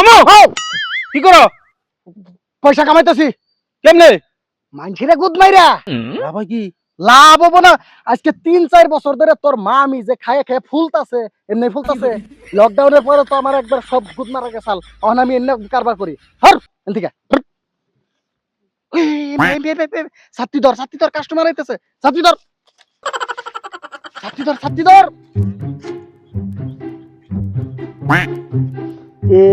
মামু কি করো? পয়সা কামাইতেছি। কেমনে মানুষেরা গুদ মাইরা লাভ হয় কি? লাভ হবো না। আজকে 3-4 বছর ধরে তোর মা আমি যে খায় খায় ফুলতাছে, এমনি ফুলতাছে। লকডাউনের পরে তো আমার একবার সব গুদ মারা গেছাল। এখন আমি এমনি কারবার করি। হর এদিকে ছাত্রী ধর কাস্টমার আইতেছে। ছাত্রী ধর এ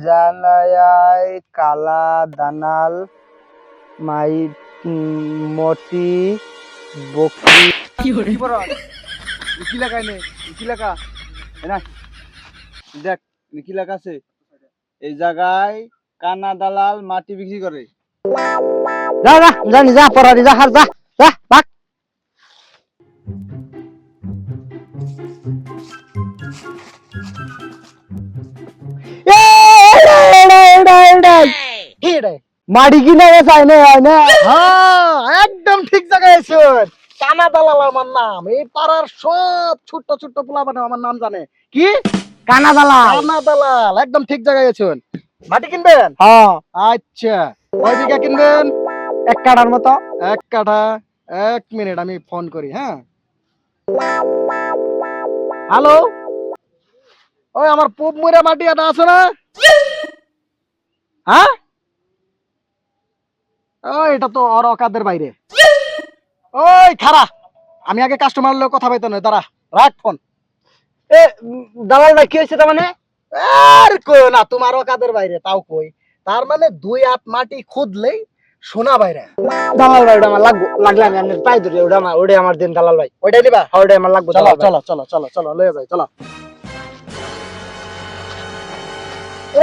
জানায় কালা দানাল মাই মটি বকরি কি বড় কি লাগাই নে কি লাগা না দেখ কি লেখা আছে এই জায়গায় কানা দালাল মাটি বিক্রি করে। যা যা জানি যা পড়ারি যা হার যা যা ভাগ মাটি কিনা চাই না হয় না। হ্যাঁ একদম ঠিক জায়গায় আছেন। কানা দালাল আমার নাম। এই পাড়ার সব ছোট্ট ছোট্ট পোলা মানে আমার নাম জানে। কি কানা দালাল একদম ঠিক জায়গায় আছেন। মাটি কিনবেন? হ্যাঁ। আচ্ছা কয় বিঘা কিনবেন? 1 কাঠার মতো। 1 কাঠা। 1 মিনিট আমি ফোন করি। হ্যাঁ হ্যালো ওই আমার পুপ মুড়া মাটি এটা আছে না? হ্যাঁ ওই এটা তো ওর অকাদের বাইরে। ওই খারা আমি আগে কাস্টমার লোক কথা পাইতো না। দাঁড়া রাখ ফোন। এ দালাল ভাই কি হয়েছে তার মানে? আর কই না তোমার অকাদের বাইরে তাও কই। তার মানে 2 হাত মাটি খুদলেই সোনা বাইরে। দালাল ভাই ওটা আমার লাগলে আমি আপনার পাই ধরি ওটা আমার দিন দালাল ভাই ওইটাই নিবা? ওটা আমার লাগবে। চলো চলো চলো চলো চলো লয়ে যাই চলো।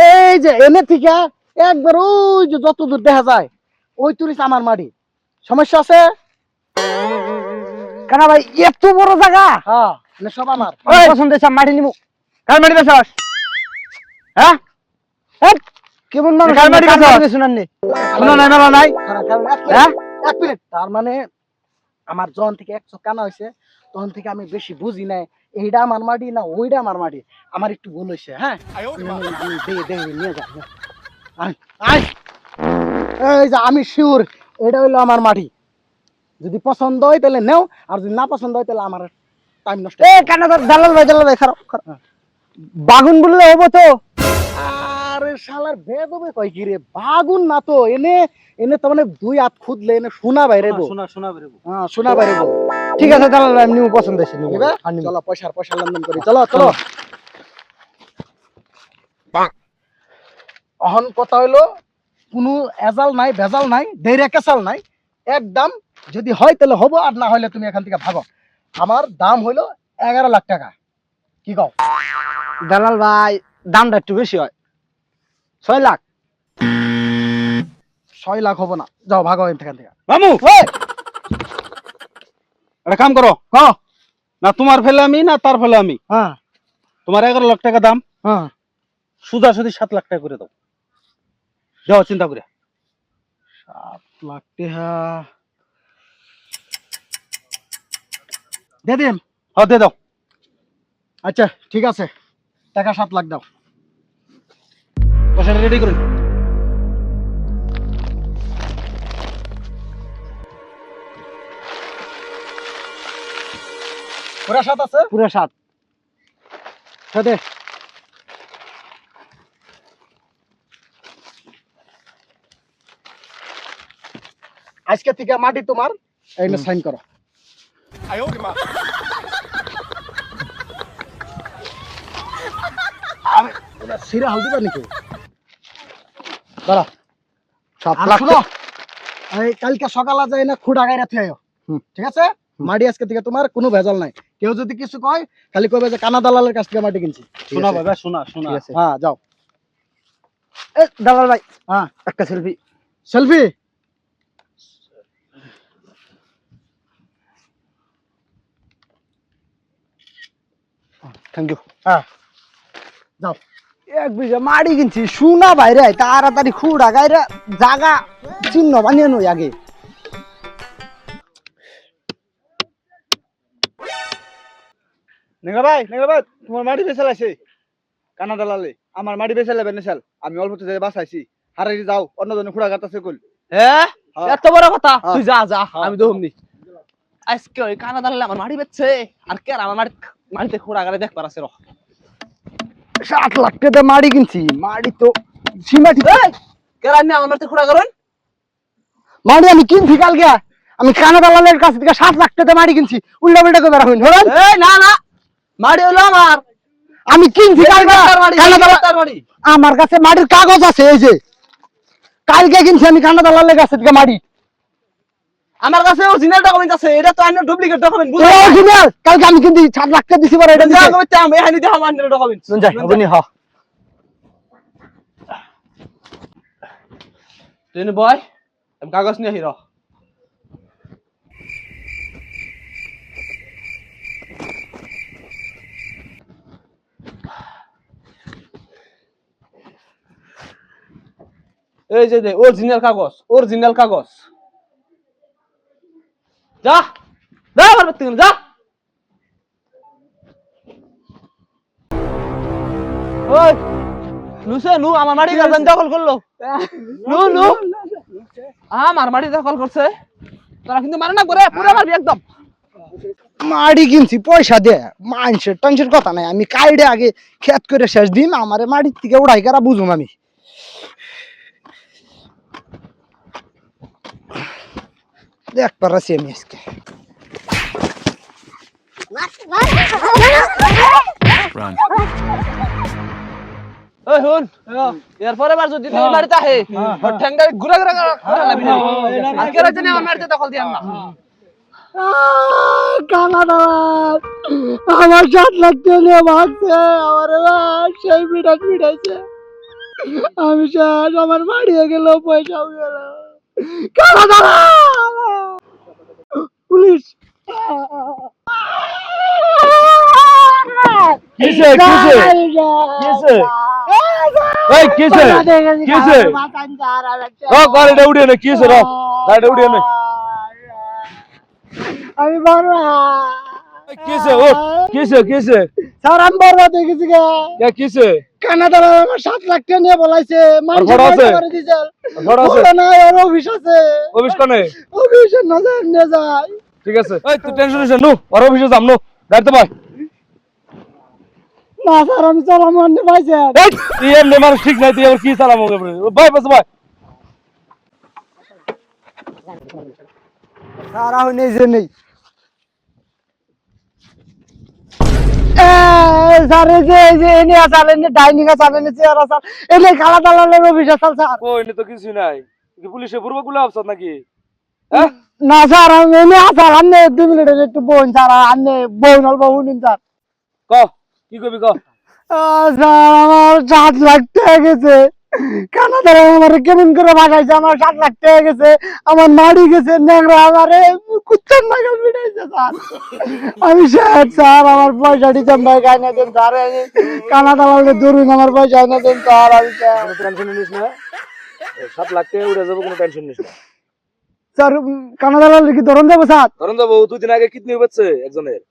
এই যে এনে থেকে একবার ওই যে যত দূর দেখা যায় ওই তুরিস আমার মাটি। সমস্যা আছে? কানা ভাই এত বড় জায়গা? হ্যাঁ মানে সব আমার। পছন্দ হয়েছে মাটি নিবো। কার মাটি বেচাস? হ্যাঁ কেমন মানুষ কার মাটি বেচাস? শুনান নি শোনা নাই মেলা নাই। হ্যাঁ 1 মিনিট। তার মানে আমার যখন থেকে 1 চোখ কানা হয়েছে তখন থেকে আমি বেশি বুঝি নাই এইটা আমার মাটি না ওইটা আমার মাটি। আমার একটু ভুল হয়েছে। হ্যাঁ নিয়ে যা আয়, আয়। এই যে আমি শিওর এটা হইলো আমার মাটি। যদি পছন্দ হয় তাহলে নেও আর যদি না পছন্দ হয় তাহলে আমার টাইম নষ্ট। এ কানা দালাল ভাই খারাপ বাগুন বললে হবো তো? আরে শালার বেদবে কয় কি রে বাগুন না তো এনে এনে তো মানে 2 হাত খুদলে এনে সোনা বাইরে বো। শোনা বেরবো। হ্যাঁ সোনা বাইরে বো। ঠিক আছে দালাল ভাই আমি নিবো পছন্দ হয়েছে নিবো। নিবে? চলো পয়সা লেনদেন করি। চলো চলো। অহন কথা হইলো কোনো এজাল নাই ভেজাল নাই দেরি কেসাল নাই। একদম যদি হয় তাহলে হবো আর না হলে তুমি এখান থেকে ভাগো। আমার দাম হইলো 11 লাখ টাকা। কি কও? দালাল ভাই দামটা একটু বেশি হয় 6 লাখ। 6 লাখ হবো না। যাও ভাগো এখান থেকে। মামু ওই, একটা কাম করো। হ্যাঁ না তোমার ফেলে আমি না তার ফেলে আমি। হ্যাঁ তোমার 11 লাখ টাকা দাম, হ্যাঁ সুদা সুদি 7 লাখ টাকা করে দাও। যাও চিন্তা করে। 7 লাখ টাকা দিয়ে দিন। হ্যাঁ দিয়ে দাও। আচ্ছা ঠিক আছে টাকা 7 লাখ দাও। পয়সাটা রেডি করুন। পুরা 7 আছে? পুরো 7। দে আজকে থেকে মাটি তোমার। এই না সাইন করো। আমি ওরা সিরা হাল দিবা নাকি? দাঁড়া 7 আর লাখ। শুনো এই কালকে সকালে যাই না খুঁড়া গাইরা থিও। ঠিক আছে? মাটি আজকে থেকে তোমার কোনো ভেজাল নাই। কেউ যদি কিছু কয় খালি কইবে যে কানা দালালের কাছ থেকে মাটি কিনছি। শোনা বাবা শোনা শোনা। ঠিক আছে। হ্যাঁ যাও। এ দালাল ভাই হ্যাঁ একটা সেলফি। Selfie thank you. হ্যাঁ যাও। 1 বিঘা মাটি কিনছি সোনা বাইরে তাড়াতাড়ি খুঁড়া গাইরা জায়গা চিহ্ন বানিয়ে নই আগে। নেগা ভাই তোমার মাটি বেচা লাগছে। কানা দালালে আমার মাটি বেচে লেবেন নেশাল আমি অল্প থেকে বাঁচাইছি হারাই যাও অন্যজনে খুঁড়া কাটাছে কল হ্যাঁ হ্যাঁ। এত বড় কথা হ্যাঁ। তুই যা যা হ্যাঁ। আমি দেখুমনি আজকে ওই কানা দালালে আমার মাটি বেচছে আর কে আর আমার মাটিতে খোঁড়া গালে দেখ পারাছে রহ 7 লাখ টাকা মাড়ি কিনছি মাড়ি তো সীমা ঠিক এই কে রান্না আমার মাটিতে খোঁড়া করেন মাড়ি আমি কিনছি কালকে আমি কানা দালালের কাছ থেকে 7 লাখ টাকা মাড়ি কিনছি উল্টা পাল্টা করে রাখুন ধরেন এই না না মাটি হলো আমার আমি কিনছি কালকে তার মাটি কানা দালাল তার মাটি আমার কাছে মাটির কাগজ আছে এই যে কালকে কিনছি আমি কানা দালালের কাছ থেকে মাড়ি আমার কাছে অরিজিনাল ডকুমেন্ট আছে এটা তো আইনের ডুপ্লিকেট ডকুমেন্ট বুঝছ অরিজিনাল কালকে আমি কিনছি 7 লাখ টাকা দিছি পরে এটা যা দিছি কইতে আমি এখানে দেখাম আইনের ডকুমেন্ট নুন যাই আপনি হ তুই বয় আমি কাগজ নিয়ে হিরো এই যে দে অরিজিনাল কাগজ যা যা আমার বাড়ি থেকে যা ওই নুসে নু আমার মাটি গার্ডেন দখল করলো নু নু আমার মাটি দখল করছে তোরা কিন্তু মানে না করে পুরো মারবি একদম মাড়ি কিনছি পয়সা দে মানুষের টেনশন কথা নাই আমি কাইডে আগে খেত করে শেষ দিন আমারে মাড়ির থেকে উড়াই করা বুঝুম আমি দেখ পারাছি আমি আজকে ওই হুন এরপরে বার যদি তুই মারিতে আহে ওর ঠ্যাংটা ঘুরা ঘুরা করে লাবি না আর কে রাজনে আমার মারিতে দখল দিয়ান না কানা দালাল আমার 7 লাখ টাকা নিয়ে ভাগছে আমার সেই পিটাইছে আমি শেষ আমার মারিয়ে গেল পয়সাও গেল কানা দালাল পুলিশ কিসে এই কিসে ও গাড়িটা উড়িয়ে নে কিসে র গাড়িটা উড়িয়ে নে আমি বড় কিসে ও কিসে স্যার আমি বরবাদ হয়ে গেছি কে কিসে কানা দালাল আমার 7 লাখ টাকা নিয়ে বলাইছে মানুষ ঘর আছে? করে দিছে ঘর আছে? না ওর অফিস আছে অফিস কোনে অফিসের নজর নিয়ে যায় ঠিক আছে এই তুই টেনশন নিস না নু আর অফিসে যাম নু গাড়িতে বয় না স্যার আমি চালাম আনতে পাইছে এই তুই এমনি মানুষ ঠিক নাই তুই আবার কি চালাম ওকে বয় বস বয় স্যার আহ নেই যে নেই স্যার এই যে এনে আসাল এনে ডাইনিং আসাল এনে চেয়ার আসাল এনে খালা দালালের অফিস আসাল স্যার কই নি তো কিছু নাই কি পুলিশে পূর্ব গুলা অফিসার নাকি হ্যাঁ না স্যার আমি এনে আসাল আন্নে 2 মিনিটের একটু বোন স্যার আন্নে বোন অল্প শুনুন স্যার ক কি কবি ক স্যার আমার 7 লাখ টাকা গেছে কানা দালাল আমার কেমন করে ভাগাইছে আমার 7 লাখ টাকা গেছে আমার মাড়ি গেছে ন্যাংরা আমারে কুত্তার নাগাল বিড়াইছে স্যার আমি স্যার আমার পয়সাটি জমাই গাইনা দেন স্যার কানা দালালে ধরুন আমার পয়সা এনে দেন স্যার আমি টেনশন নিস না 7 লাখ টাকা উড়ে যাবো কোনো টেনশন নিস না স্যার কানা দালাল কি ধরুন যাবো স্যার ধরুন যাবো 2 দিন আগে কিডনি হচ্ছে একজনের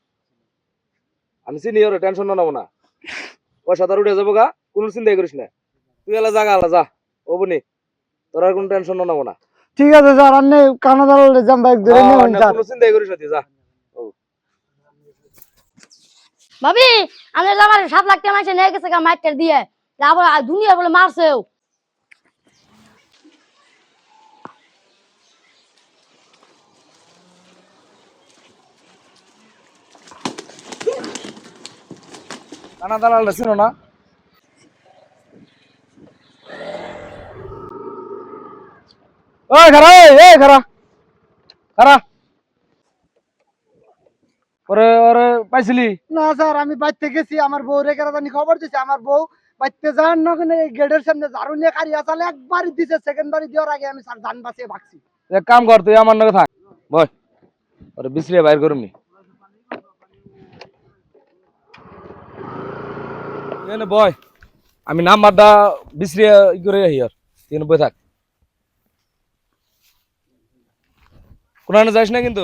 আমি সিনিয়র টেনশন নাও না পয়সা তার উঠে যাবো গা কোনো চিন্তাই করিস না তুই এলা জাগা আলা যা ওবনি তোর আর কোনো টেনশন নাও না ঠিক আছে স্যার আপনি কানা দালালে জমাই ধরে নিন স্যার কোনো চিন্তাই করিস না তুই যা ভাবি আমি আমার 7 লাখ টাকা মাসে নিয়ে গেছে মাইটার দিয়ে আবার দুনিয়া বলে মারছেও কানা দালাল ছিল না ওই খারা এই খারা খারা ওরে ওরে পাইছিলি না স্যার আমি বাইতে গেছি আমার বউ রেখে জানি খবর দিছে আমার বউ বাইতে যান না কেন গেটের সামনে ঝাড়ু নিয়ে কারি আসালে একবারই দিছে সেকেন্ড বাড়ি দেওয়ার আগে আমি স্যার জান বাঁচিয়ে ভাগছি এক কাম কর তুই আমার নাকি থাক বয় ওরে বিছরিয়ে বাইর করুমনি এনে বয় আমি নাম্বারটা বিছরিয়ে ই করে রাখি আর তুই বই থাক কোনানে যাইস না কিন্তু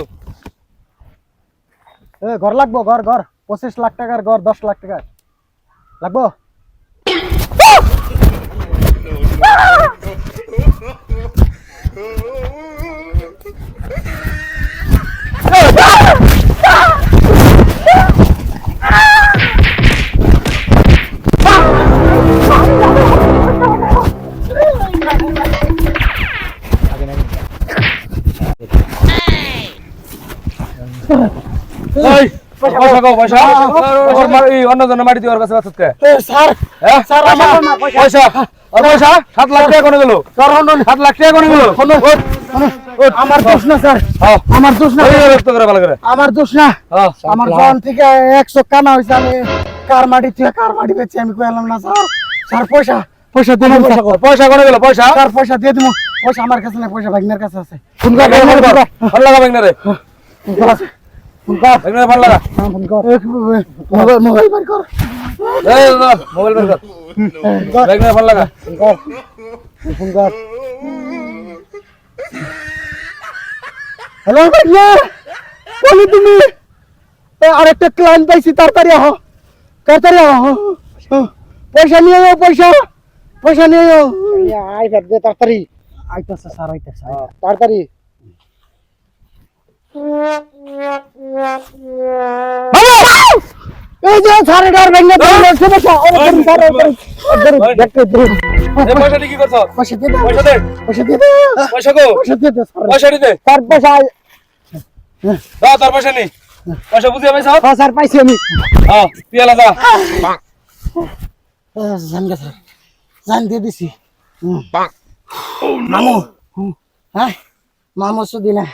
ঘর লাগবো ঘর 25 লাখ টাকার ঘর 10 লাখ টাকার লাগবো পয়সা কও পয়সা ওর অন্য জনের মাটি দিয়ে ওর কাছে বাঁচতে স্যার হ্যাঁ স্যার আমার না পয়সা ওর পয়সা 7 লাখ টাকা কোনে গেল স্যার 7 লাখ টাকা কোনে গেল আমার দোষ না স্যার হ্যাঁ আমার দোষ না রক্ত করে ভালো করে আমার দোষ না হ্যাঁ আমার জন থেকে 100 কানা হইছে আমি কার মাটি থেকে কার মাটি বেচে আমি কইলাম না স্যার স্যার পয়সা পয়সা দিয়ে দিন পয়সা কোনে গেল পয়সা স্যার পয়সা দিয়ে দিমু পয়সা আমার কাছে না পয়সা ভাগ্নের কাছে আছে ফোন কর ফোন লাগা ব্যাংনারে ফোন কর ফোন কর ব্যাংনারে ফোন লাগা ফোন কর মোবাইল বার কর এই মোবাইল বের কর ব্যাংনারে ফোন লাগা ফোন কর হ্যালো ভাইয়া বলি তুমি আরেকটা ক্লায়েন্ট পাইছি তাড়াতাড়ি আহ পয়সা নিয়ে যাও পয়সা নিয়ে যাও আই দে তাড়াতাড়ি আইতাছে স্যার আইতাছে তাড়াতাড়ি এই যে স্যার এটার ভেঙে দিল সমস্যা এই পয়সাটি কি করছ পয়সা দিয়ে পয়সা দে পয়সা দিয়ে পয়সা কো পয়সা দিয়ে স্যার পয়সা দিতে তার পয়সা দাও তোর পয়সা নি পয়সা বুঝিয়ে পাইছ স্যার পাইছি আমি হ্যাঁ পিয়ালা যা জান গে স্যার জান দিয়ে দিছি মামু হ্যাঁ মামু সুদিনা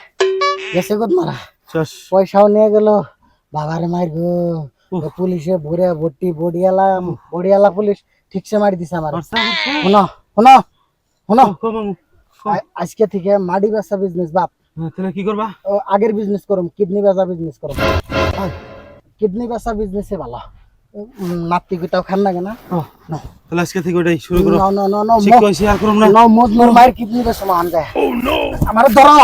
গেছে গদ মারা পয়সাও নিয়ে গেল বাবারে মার গো পুলিশে ভরে ভর্তি বড়িয়ালা পুলিশ ঠিকসে মারি দিছে আমার শোনো আজকে থেকে মাটি বেচা বিজনেস বাপ তাহলে কি করবা আগের বিজনেস করুম কিডনি বেচা বিজনেস করুম কিডনি বেচা বিজনেসে ভালো নাতি গুটাও খান না কেন তাহলে আজকে থেকে ওটাই শুরু করো নো ঠিক কইছি আর করুম না মোদ মোর মায়ের কিডনি বেচা মান যায় আমার ধরো